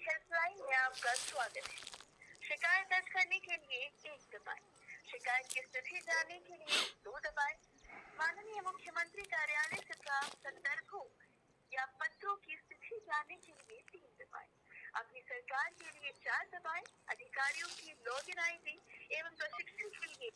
Helpline में आपका स्वागत है। शिकायत दर्ज करने के लिए 1 दबाएं। शिकायत की स्थिति जानने के लिए 2 दबाएं। माननीय मुख्यमंत्री कार्यालय से प्राप्त संदर्भों या पत्रों की स्थिति जानने के लिए 3 दबाएं। अपनी सरकार के लिए 4 दबाएं। अधिकारियों की लॉगिन आईडी एवं प्रशिक्षण के लिए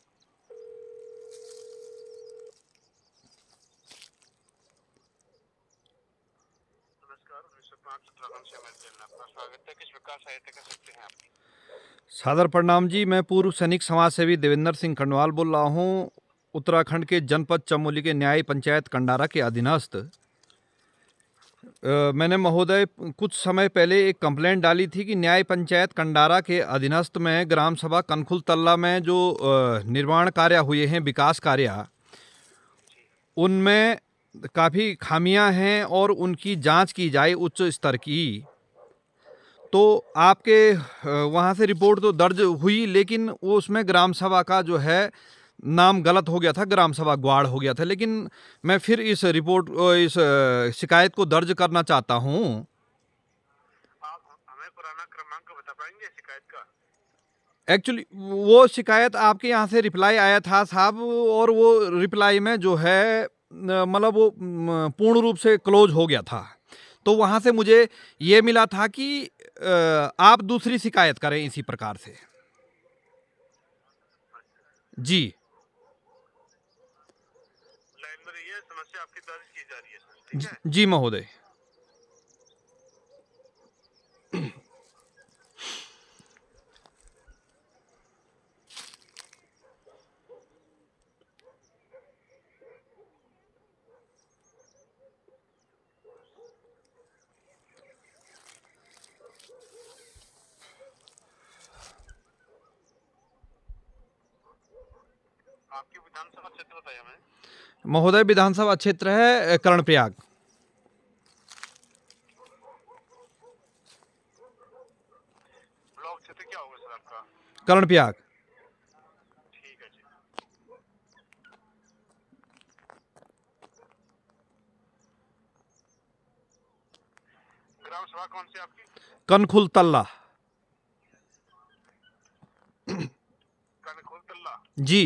नमस्कार। 1905 से आपका स्वागत है। किस प्रकार सहायता कर सकते हैं आपकी? सादर प्रणाम जी। मैं पूर्व सैनिक समाज सेवी देवेंद्र सिंह खंडवाल बोल रहा हूँ, उत्तराखंड के जनपद चमोली के न्याय पंचायत कंडारा के अधीनस्थ। मैंने महोदय कुछ समय पहले एक कंप्लेंट डाली थी कि न्याय पंचायत कंडारा के अधीनस्थ में ग्राम सभा कनखुल तल्ला में जो निर्माण कार्य हुए हैं, विकास कार्य, उनमें काफ़ी खामियां हैं और उनकी जांच की जाए उच्च स्तर की। तो आपके वहाँ से रिपोर्ट तो दर्ज हुई, लेकिन वो उसमें ग्राम सभा का जो है नाम गलत हो गया था, ग्राम सभा ग्वाड़ हो गया था। लेकिन मैं फिर इस शिकायत को दर्ज करना चाहता हूँ। आप हमें पुराना क्रमांक बता पाएंगे शिकायत का? एक्चुअली वो शिकायत आपके यहाँ से रिप्लाई आया था साहब, और वो रिप्लाई में जो है मतलब वो पूर्ण रूप से क्लोज हो गया था। तो वहाँ से मुझे ये मिला था कि आप दूसरी शिकायत करें इसी प्रकार से। जी लाइन में रहिए, समस्या आपकी दर्ज की जा रही है सर। ठीक है जी महोदय। आपकी विधानसभा क्षेत्र बताइए हमें। महोदय विधानसभा क्षेत्र है कर्णप्रयाग। ब्लॉक क्षेत्र क्या होगा सर आपका? कर्णप्रयाग। ठीक है जी। ग्राम सभा कौन सी आपकी? कनखुल तल्ला। कनखुल तल्ला। जी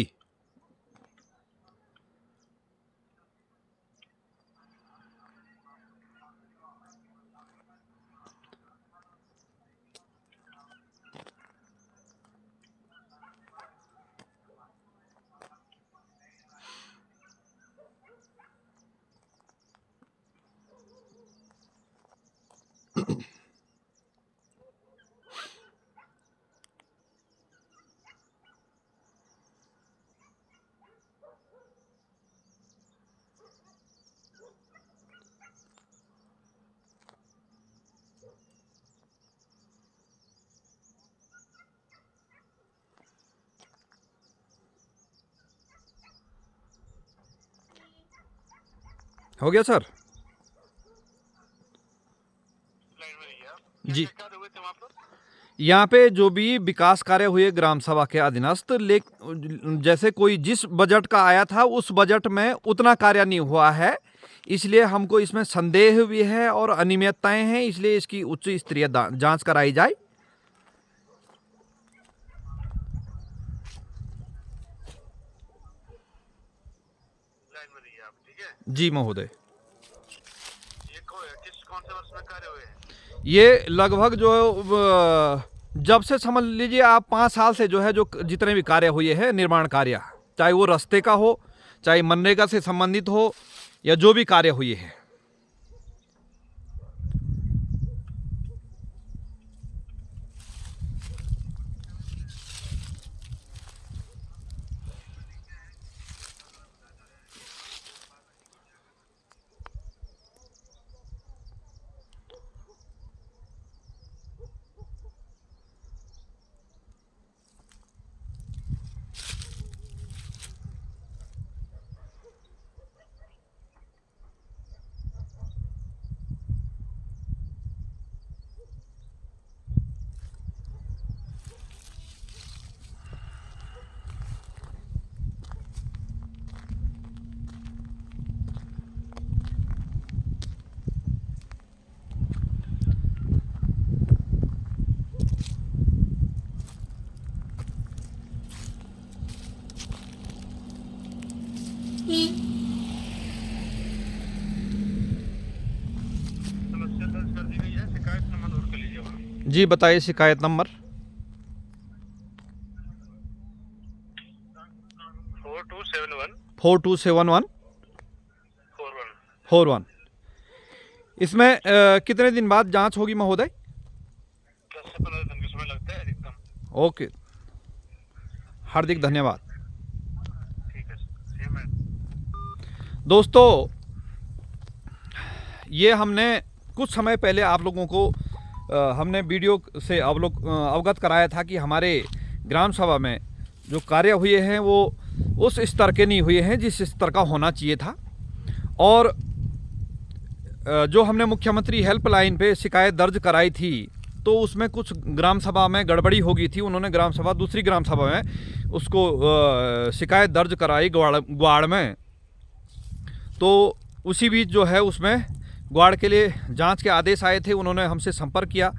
हो गया सर। लाइन में रहिए आप। जी, क्या हुए थे वहाँ पर? यहाँ पे जो भी विकास कार्य हुए ग्राम सभा के अधीनस्थ, जैसे कोई जिस बजट का आया था उस बजट में उतना कार्य नहीं हुआ है, इसलिए हमको इसमें संदेह भी है और अनियमितताएं हैं, इसलिए इसकी उच्च स्तरीय जांच कराई जाए। लाइन में रहिए आप। ठीक है जी महोदय। ये कौन से वर्ष में कार्य हुए हैं? ये लगभग जो जब से समझ लीजिए आप 5 साल से जो है, जो जितने भी कार्य हुए हैं निर्माण कार्य, चाहे वो रास्ते का हो, चाहे मनरेगा से संबंधित हो, या जो भी कार्य हुए हैं। जी बताइए शिकायत नंबर। 4271 4271 41। 41। इसमें कितने दिन बाद जांच होगी महोदय? 10 से 15 दिन का समय लगता है अधिकतम। ओके, हार्दिक धन्यवाद। ठीक है सर, सेम है। दोस्तों, ये हमने कुछ समय पहले आप लोगों को हमने वीडियो से अवगत कराया था कि हमारे ग्राम सभा में जो कार्य हुए हैं वो उस स्तर के नहीं हुए हैं जिस स्तर का होना चाहिए था। और जो हमने मुख्यमंत्री हेल्पलाइन पे शिकायत दर्ज कराई थी तो उसमें कुछ ग्राम सभा में गड़बड़ी हो गई थी। उन्होंने दूसरी ग्राम सभा में उसको शिकायत दर्ज कराई ग्वाड़ में। तो उसी बीच जो है उसमें ग्वाड़ के लिए जांच के आदेश आए थे। उन्होंने हमसे संपर्क किया,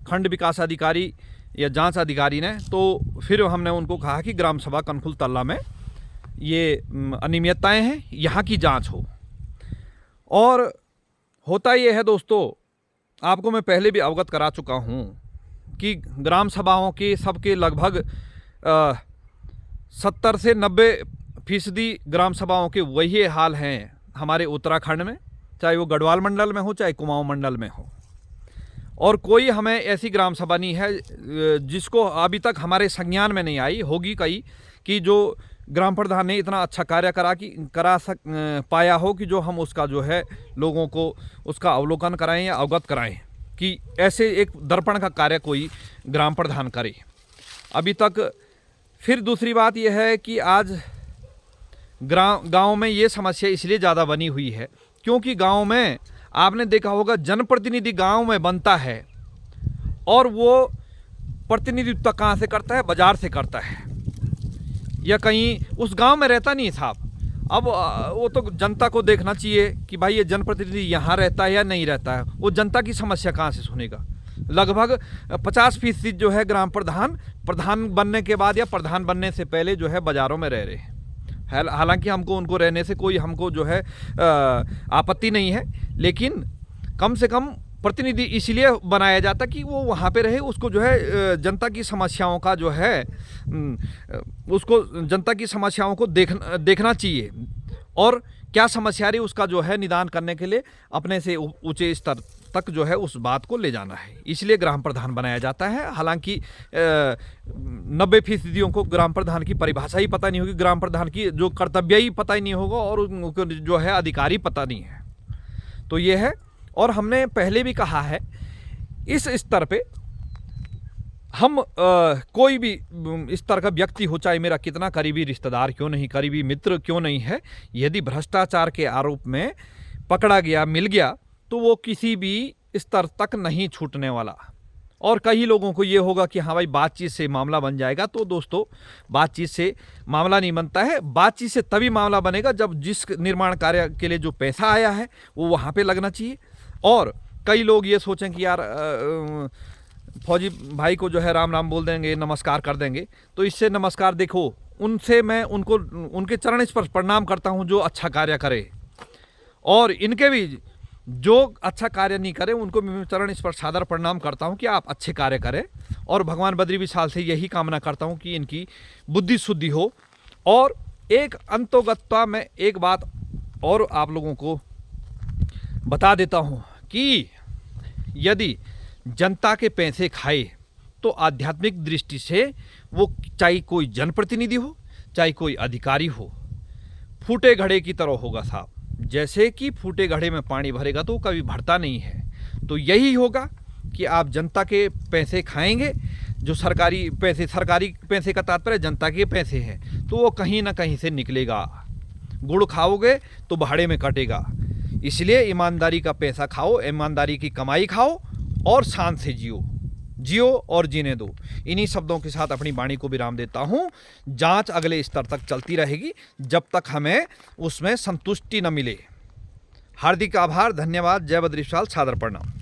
खंड विकास अधिकारी या जांच अधिकारी ने। तो फिर हमने उनको कहा कि ग्राम सभा कनखुल तल्ला में ये अनियमितताएं हैं, यहाँ की जांच हो। और होता ये है दोस्तों, आपको मैं पहले भी अवगत करा चुका हूँ कि ग्राम सभाओं के सबके लगभग 70 से 90% ग्राम सभाओं के वही हाल हैं हमारे उत्तराखंड में, चाहे वो गढ़वाल मंडल में हो चाहे कुमाऊं मंडल में हो। और कोई हमें ऐसी ग्राम सभा नहीं है जिसको अभी तक हमारे संज्ञान में नहीं आई होगी कई कि जो ग्राम प्रधान ने इतना अच्छा कार्य पाया हो कि जो हम उसका जो है लोगों को उसका अवलोकन कराएं या अवगत कराएं कि ऐसे एक दर्पण का कार्य कोई ग्राम प्रधान करे अभी तक। फिर दूसरी बात यह है कि आज गांव में ये समस्या इसलिए ज़्यादा बनी हुई है क्योंकि गांव में आपने देखा होगा जनप्रतिनिधि गांव में बनता है और वो प्रतिनिधित्व कहाँ से करता है? बाजार से करता है या कहीं उस गांव में रहता नहीं साहब। अब वो तो जनता को देखना चाहिए कि भाई ये जनप्रतिनिधि यहाँ रहता है या नहीं रहता है। वो जनता की समस्या कहाँ से सुनेगा? लगभग 50% जो है ग्राम प्रधान बनने के बाद या प्रधान बनने से पहले जो है बाज़ारों में रह रहे हैं। हालांकि हमको उनको रहने से कोई हमको जो है आपत्ति नहीं है, लेकिन कम से कम प्रतिनिधि इसलिए बनाया जाता कि वो वहाँ पे रहे, उसको जो है जनता की समस्याओं का जो है उसको जनता की समस्याओं को देखना चाहिए और क्या समस्या रही उसका जो है निदान करने के लिए अपने से ऊंचे स्तर तक जो है उस बात को ले जाना है, इसलिए ग्राम प्रधान बनाया जाता है। हालांकि 90% को ग्राम प्रधान की परिभाषा ही पता नहीं होगी, ग्राम प्रधान की जो कर्तव्य ही पता ही नहीं होगा और उनको जो है अधिकारी पता नहीं है। तो ये है। और हमने पहले भी कहा है इस स्तर पे हम कोई भी इस तरह का व्यक्ति हो, चाहे मेरा कितना करीबी रिश्तेदार क्यों नहीं, करीबी मित्र क्यों नहीं है, यदि भ्रष्टाचार के आरोप में पकड़ा गया, मिल गया, तो वो किसी भी स्तर तक नहीं छूटने वाला। और कई लोगों को ये होगा कि हाँ भाई बातचीत से मामला बन जाएगा। तो दोस्तों, बातचीत से मामला नहीं बनता है। बातचीत से तभी मामला बनेगा जब जिस निर्माण कार्य के लिए जो पैसा आया है वो वहाँ पे लगना चाहिए। और कई लोग ये सोचें कि यार फौजी भाई को जो है राम राम बोल देंगे, नमस्कार कर देंगे, तो इससे नमस्कार, देखो उनसे मैं उनके चरण स्पर्श प्रणाम करता हूँ जो अच्छा कार्य करे, और इनके भी जो अच्छा कार्य नहीं करे उनको मैं चरण स्पर्श सादर प्रणाम करता हूँ कि आप अच्छे कार्य करें। और भगवान बद्री विशाल से यही कामना करता हूँ कि इनकी बुद्धि शुद्धि हो। और एक अंतोगत्वा में एक बात और आप लोगों को बता देता हूँ कि यदि जनता के पैसे खाए तो आध्यात्मिक दृष्टि से वो चाहे कोई जनप्रतिनिधि हो चाहे कोई अधिकारी हो, फूटे घड़े की तरह होगा साहब। जैसे कि फूटे घड़े में पानी भरेगा तो वो कभी भरता नहीं है। तो यही होगा कि आप जनता के पैसे खाएंगे, जो सरकारी पैसे का तात्पर्य जनता के पैसे हैं, तो वो कहीं ना कहीं से निकलेगा। गुड़ खाओगे तो भाड़े में कटेगा। इसलिए ईमानदारी का पैसा खाओ, ईमानदारी की कमाई खाओ और शान से जियो और जीने दो। इन्हीं शब्दों के साथ अपनी वाणी को विराम देता हूँ। जांच अगले स्तर तक चलती रहेगी जब तक हमें उसमें संतुष्टि न मिले। हार्दिक आभार, धन्यवाद, जय बद्री विशाल, सादर प्रणाम।